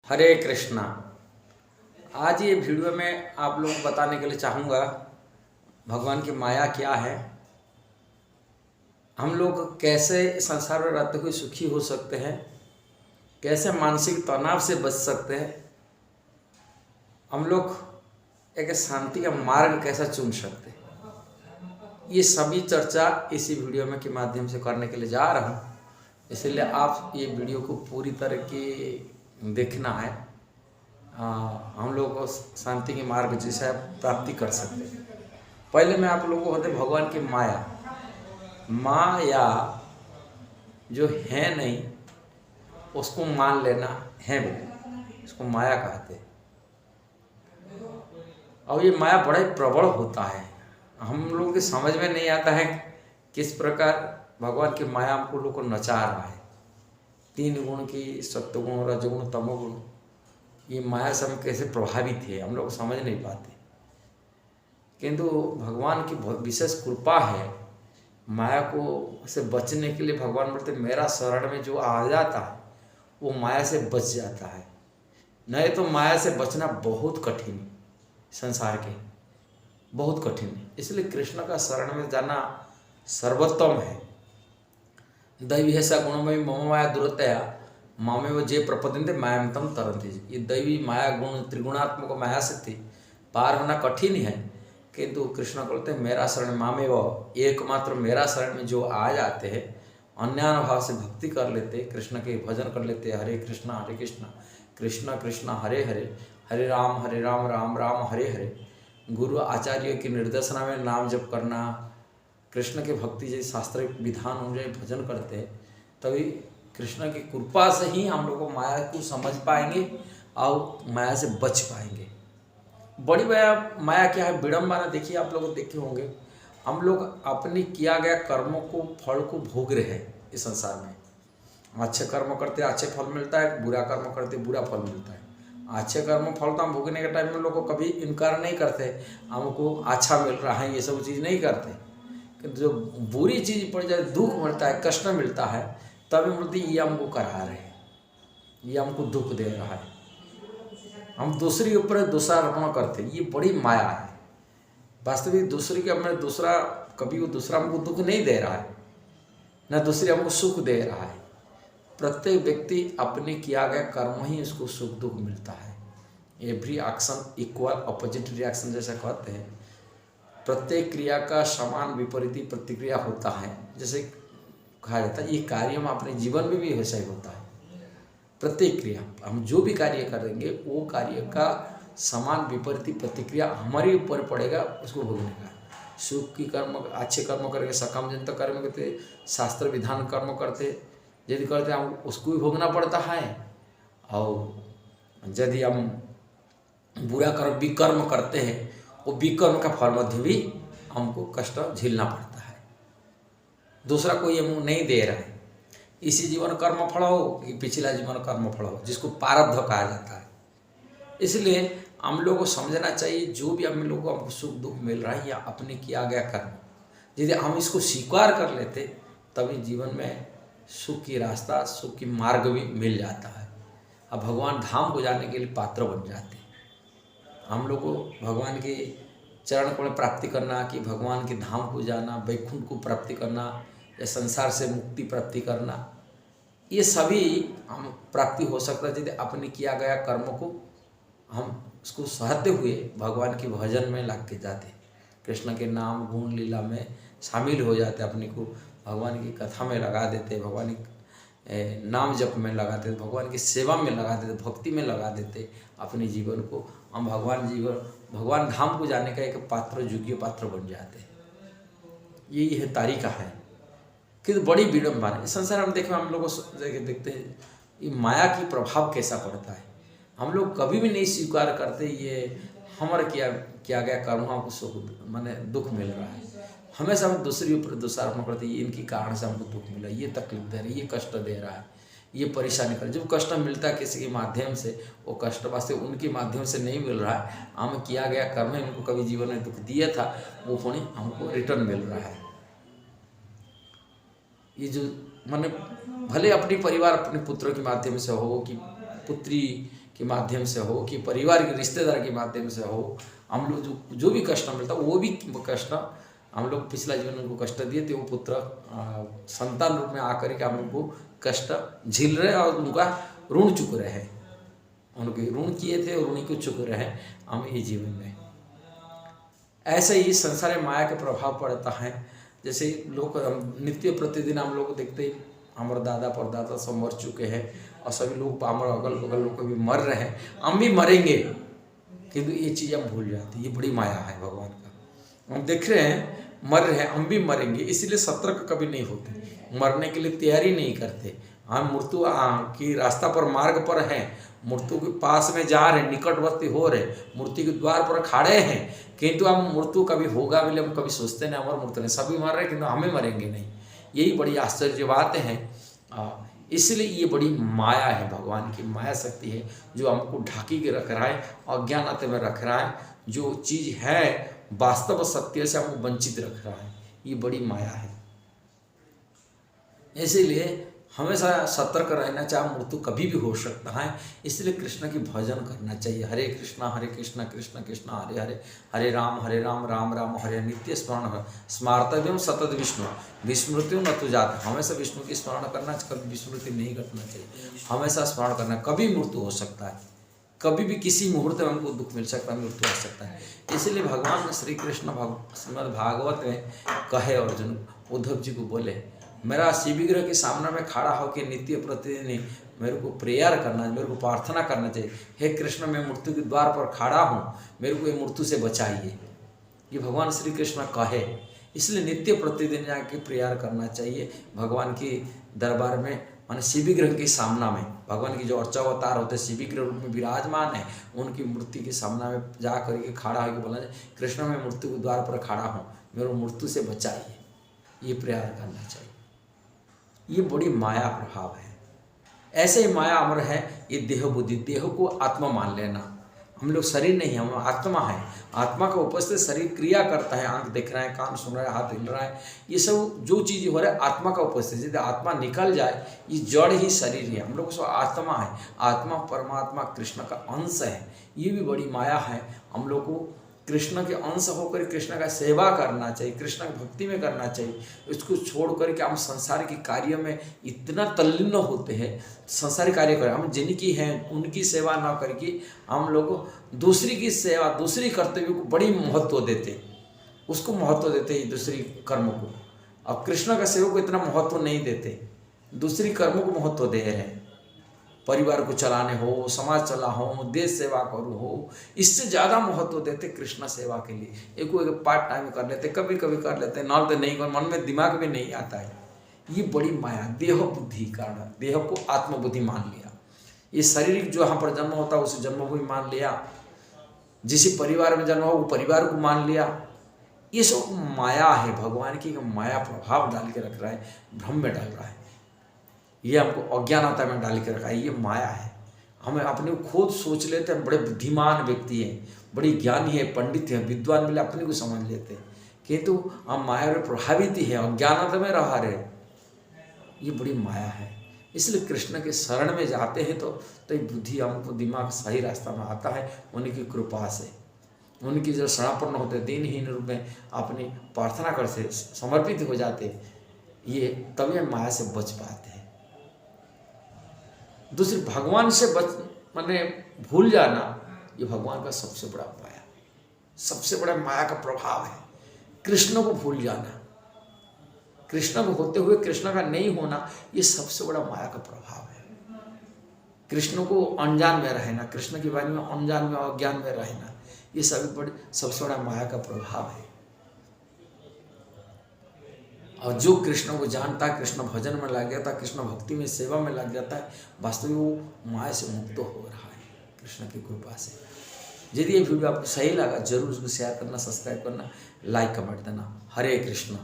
हरे कृष्णा। आज ये वीडियो में आप लोगों को बताने के लिए चाहूँगा भगवान की माया क्या है, हम लोग कैसे संसार में रहते हुए सुखी हो सकते हैं, कैसे मानसिक तनाव से बच सकते हैं, हम लोग एक शांति का मार्ग कैसा चुन सकते हैं। ये सभी चर्चा इसी वीडियो में के माध्यम से करने के लिए जा रहा हूँ, इसलिए आप ये वीडियो को पूरी तरह की देखना है। हम लोग को शांति के मार्ग जैसा प्राप्ति कर सकते हैं। पहले मैं आप लोगों को कहते भगवान की माया जो है नहीं उसको मान लेना है बोले, इसको माया कहते हैं। और ये माया बड़ा ही प्रबल होता है, हम लोगों की समझ में नहीं आता है किस प्रकार भगवान की माया हमको लोग को नचा रहा है। 3 गुण की सत्वगुण, रजगुण, तमोगुण, ये माया से हम कैसे प्रभावित है हम लोग समझ नहीं पाते। किंतु भगवान की बहुत विशेष कृपा है, माया को से बचने के लिए भगवान बोलते मेरा शरण में जो आ जाता है वो माया से बच जाता है। नहीं तो माया से बचना बहुत कठिन है, संसार के बहुत कठिन है। इसलिए कृष्ण का शरण में जाना सर्वोत्तम है। दैवी ऐसा गुणमयी मम माया दुरतया मामे वो जे प्रपदिंदे मायाम तम तरंती। ये दैवी माया गुण त्रिगुणात्मक माया से थी पार होना कठिन है, किंतु कृष्ण बोलते हैं मेरा शरण मामे वो एकमात्र मेरा शरण में जो आ जाते हैं, अन्यान भाव से भक्ति कर लेते, कृष्ण के भजन कर लेते, हरे कृष्ण कृष्ण कृष्ण हरे हरे, हरे राम राम राम हरे हरे, गुरु आचार्य के निर्देशना में नाम जप करना, कृष्ण के भक्ति जैसे शास्त्रिक विधान अनुযাयी भजन करते हैं, तभी कृष्ण की कृपा से ही हम लोग को माया को समझ पाएंगे और माया से बच पाएंगे। बड़ी माया क्या है, विडम्बना। देखिए आप लोग देखे होंगे, हम लोग अपने किया गया कर्मों को फल को भोग रहे हैं इस संसार में। अच्छे कर्म करते अच्छे फल मिलता है, बुरा कर्म करते बुरा फल मिलता है। अच्छे कर्म फल तो हम भोगने के टाइम में लोग को कभी इनकार नहीं करते, हमको अच्छा मिल रहा है ये सब चीज़ नहीं करते। किंतु जो बुरी चीज़ पड़ जाए, दुख मिलता है, कष्ट मिलता है, तभी बोलते ये हमको करा रहे हैं, ये हमको दुख दे रहा है, हम दूसरी के ऊपर दोषारोपण करते हैं। ये बड़ी माया है। वास्तविक दूसरी के अपने दूसरा कभी वो दूसरा हमको दुख नहीं दे रहा है, न दूसरी हमको सुख दे रहा है। प्रत्येक व्यक्ति अपने किया गया कर्म ही उसको सुख दुख मिलता है। Every action equal opposite reaction जैसा कहते हैं। प्रत्येक क्रिया का समान विपरीत प्रतिक्रिया होता है, जैसे कहा जाता है। ये कार्य हम अपने जीवन में भी वैसा ही होता है। प्रत्येक क्रिया हम जो भी कार्य करेंगे वो कार्य का समान विपरीत प्रतिक्रिया हमारे ऊपर पड़ेगा, उसको भोगने का। सुख की कर्म अच्छे कर्म करेंगे, सकाम जनता कर्म करते, शास्त्र विधान कर्म करते, यदि करते हम उसको भी भोगना पड़ता है। और यदि हम बुरा कर्म विकर्म करते हैं, वो विकर्म का फल मध्य भी हमको कष्ट झेलना पड़ता है। दूसरा कोई हम नहीं दे रहा है। इसी जीवन कर्म फल हो कि पिछला जीवन कर्म फल हो, जिसको प्रारब्ध कहा जाता है। इसलिए हम लोग को समझना चाहिए जो भी हम लोग को हमको सुख दुख मिल रहा है या अपने किया गया कर्म, यदि हम इसको स्वीकार कर लेते तभी जीवन में सुख की रास्ता, सुख की मार्ग भी मिल जाता है। अब भगवान धाम को जाने के लिए पात्र बन जाते हैं। हम लोग को भगवान के चरण को प्राप्ति करना, कि भगवान के धाम को जाना, वैकुंठ को प्राप्ति करना या संसार से मुक्ति प्राप्ति करना, ये सभी हम प्राप्ति हो सकता है यदि अपने किया गया कर्म को हम उसको सहते हुए भगवान के भजन में लग के जाते, कृष्ण के नाम गुण लीला में शामिल हो जाते, अपने को भगवान की कथा में लगा देते, भगवान के नाम जप में लगा देते, भगवान की सेवा में लगा देते, भक्ति में लगा देते अपने जीवन को। हम भगवान धाम को जाने का एक पात्र, योग्य पात्र बन जाते हैं। यही है तरीका है। कि बड़ी विडम्बना है संसार हम देखें, हम लोग देखते हैं ये माया की प्रभाव कैसा पड़ता है। हम लोग कभी भी नहीं स्वीकार करते ये हमारे किया गया कर्म हमको सुख माने दुख मिल रहा है। हमेशा हम दूसरी ऊपर दोषारोपण करते, ये इनकी कारण से हमको दुख मिला, ये तकलीफ दे रहा है, ये कष्ट दे रहा है, ये परेशानी कर। जब कष्ट मिलता है किसी के माध्यम से, वो कष्ट वास्ते उनके माध्यम से नहीं मिल रहा है, हम किया गया कर्म है उनको कभी जीवन में दुख दिया था, वो पुण्य हमको रिटर्न मिल रहा है। ये जो माने भले अपनी परिवार अपने पुत्रों के माध्यम से हो, कि पुत्री के माध्यम से हो कि परिवार के रिश्तेदार के माध्यम से हो, हम लोग जो भी कष्ट मिलता वो भी कष्ट हम लोग पिछला जीवन उनको कष्ट दिए थे, वो पुत्र संतान रूप में आकर के हम उनको कष्ट झेल रहे और उनका ऋण चुक रहे हैं, उनके ऋण किए थे और उन्हीं को चुक रहे हैं हम ये जीवन में। ऐसे ही संसार में माया का प्रभाव पड़ता है। जैसे लोग नित्य प्रतिदिन हम लोग देखते ही हमारे दादा परदादा सब मर चुके हैं और सभी लोग हमारे अगल बगल लोग भी मर रहे हैं, हम भी मरेंगे, किंतु ये चीज़ हम भूल जाते हैं। ये बड़ी माया है भगवान का। हम देख रहे हैं मर रहे हैं, हम भी मरेंगे, इसलिए सतर्क कभी नहीं होते, मरने के लिए तैयारी नहीं करते। हम मृत्यु की रास्ता पर मार्ग पर हैं, मृत्यु के पास में जा रहे, निकटवर्ती हो रहे, मृत्यु के द्वार पर खड़े हैं, किंतु हम मृत्यु कभी होगा बोले हम कभी सोचते नहीं, हमारा मृत्यु नहीं, सभी मर रहे हैं किंतु हमें मरेंगे नहीं। यही बड़ी आश्चर्य बातें हैं। इसलिए ये बड़ी माया है, भगवान की माया शक्ति है जो हमको ढाकी के रख रहा है, अज्ञानता में रख रहा है, जो चीज़ है वास्तव सत्य से हमको वंचित रख रहा है। ये बड़ी माया है। इसीलिए हमेशा सतर्क रहना चाहिए, मृत्यु कभी भी हो सकता है। इसलिए कृष्ण की भजन करना चाहिए। हरे कृष्ण कृष्ण कृष्ण हरे हरे, हरे राम राम राम हरे, नित्य स्मरण स्मार्तव्यम सतत विष्णु विस्मृत्यु न तो जात। हमेशा विष्णु की स्मरण करना, कभी विस्मृति नहीं करना चाहिए, हमेशा स्मरण करना। कभी मृत्यु हो सकता है, कभी भी किसी मुहूर्त में हमको दुख मिल सकता है, मृत्यु हो सकता है। इसलिए भगवान श्री कृष्ण श्रीमद् भागवत में कहे, अर्जुन उद्धव जी को बोले, मेरा शिव विग्रह के सामने में खड़ा होकर नित्य प्रतिदिन मेरे को प्रेयर करना, मेरे को प्रार्थना करना चाहिए। हे कृष्ण, मैं मृत्यु के द्वार पर खड़ा हूँ, मेरे को ये मृत्यु से बचाइए। ये भगवान श्री कृष्ण कहे। इसलिए नित्य प्रतिदिन जाके प्रेयर करना चाहिए भगवान के दरबार में, माने शिव विग्रह के सामना में। भगवान की जो अर्चावतार होते हैं शिव विग्रह रूप में विराजमान है, उनकी मूर्ति के सामना में जा करके खड़ा होकर बोला जाए, कृष्ण मैं मृत्यु के द्वार पर खड़ा हूँ, मेरे मृत्यु से बचाइए। ये प्रेयर करना चाहिए। ये बड़ी माया प्रभाव है। ऐसे ही माया अमर है ये देह बुद्धि, देह को आत्मा मान लेना। हम लोग शरीर नहीं है, हम आत्मा है। आत्मा का उपस्थित शरीर क्रिया करता है, आंख देख रहा है, कान सुन रहा है, हाथ हिल रहा है, ये सब जो चीज़ हो रहा है आत्मा का उपस्थित। यदि आत्मा निकल जाए, ये जड़ ही शरीर है। हम लोग सब आत्मा है, आत्मा परमात्मा कृष्ण का अंश है। ये भी बड़ी माया है। हम लोग को कृष्ण के अंश होकर कृष्ण का सेवा करना चाहिए, कृष्ण की भक्ति में करना चाहिए। इसको छोड़ करके हम संसार के कार्य में इतना तल्लीन होते हैं, संसारी कार्य करें, हम जिनकी हैं उनकी सेवा ना करके हम लोग दूसरी की सेवा, दूसरी कर्तव्य को बड़ी महत्व देते, उसको महत्व देते हैं दूसरी कर्म को। अब कृष्ण का सेवा को इतना महत्व नहीं देते, दूसरी कर्मों को महत्व दे रहे हैं। परिवार को चलाने हो, समाज चला हो, देश सेवा करो हो, इससे ज़्यादा महत्व देते कृष्ण सेवा के लिए। एक पार्ट टाइम कर लेते, कभी कभी कर लेते, ना तो नहीं कर, मन में दिमाग में नहीं आता है। ये बड़ी माया, देह बुद्धि कारण, देह को आत्मबुद्धि मान लिया। ये शारीरिक जो यहाँ पर जन्म होता है उसे जन्मभूमि मान लिया, जिस परिवार में जन्म हो वो परिवार को मान लिया। ये सब माया है, भगवान की माया प्रभाव डाल के रख रहा है, भ्रम में डाल रहा है। ये हमको अज्ञानता में डाल के रखा है, ये माया है। हमें अपने को खुद सोच लेते हैं बड़े बुद्धिमान व्यक्ति हैं, बड़ी ज्ञानी है, पंडित हैं, विद्वान मिले अपने को समझ लेते हैं, किंतु हम माया में प्रभावित ही है, अज्ञानता में रह रहे। ये बड़ी माया है। इसलिए कृष्ण के शरण में जाते हैं तो ये बुद्धि हमको दिमाग सही रास्ता में आता है उनकी कृपा से। उनकी जो शरणापन्न होते, दीनहीन रूप में अपनी प्रार्थना करते, समर्पित हो जाते, ये तभी हम माया से बच पाते हैं। दूसरी भगवान से माने भूल जाना, ये भगवान का सबसे बड़ा माया, सबसे बड़ा माया का प्रभाव है। कृष्ण को भूल जाना, कृष्ण को होते हुए कृष्ण का नहीं होना, ये सबसे बड़ा माया का प्रभाव है। कृष्ण को अनजान में रहना, कृष्ण के बारे में अनजान में अज्ञान में रहना, ये सबसे बड़ा माया का प्रभाव है। और जो कृष्ण को जानता है, कृष्ण भजन में लग जाता है, कृष्ण भक्ति में सेवा में लग जाता है, वास्तव में वो माया से मुक्त हो रहा है कृष्ण की कृपा से। यदि ये वीडियो आपको सही लगा, जरूर उसको शेयर करना, सब्सक्राइब करना, लाइक कमेंट देना। हरे कृष्ण।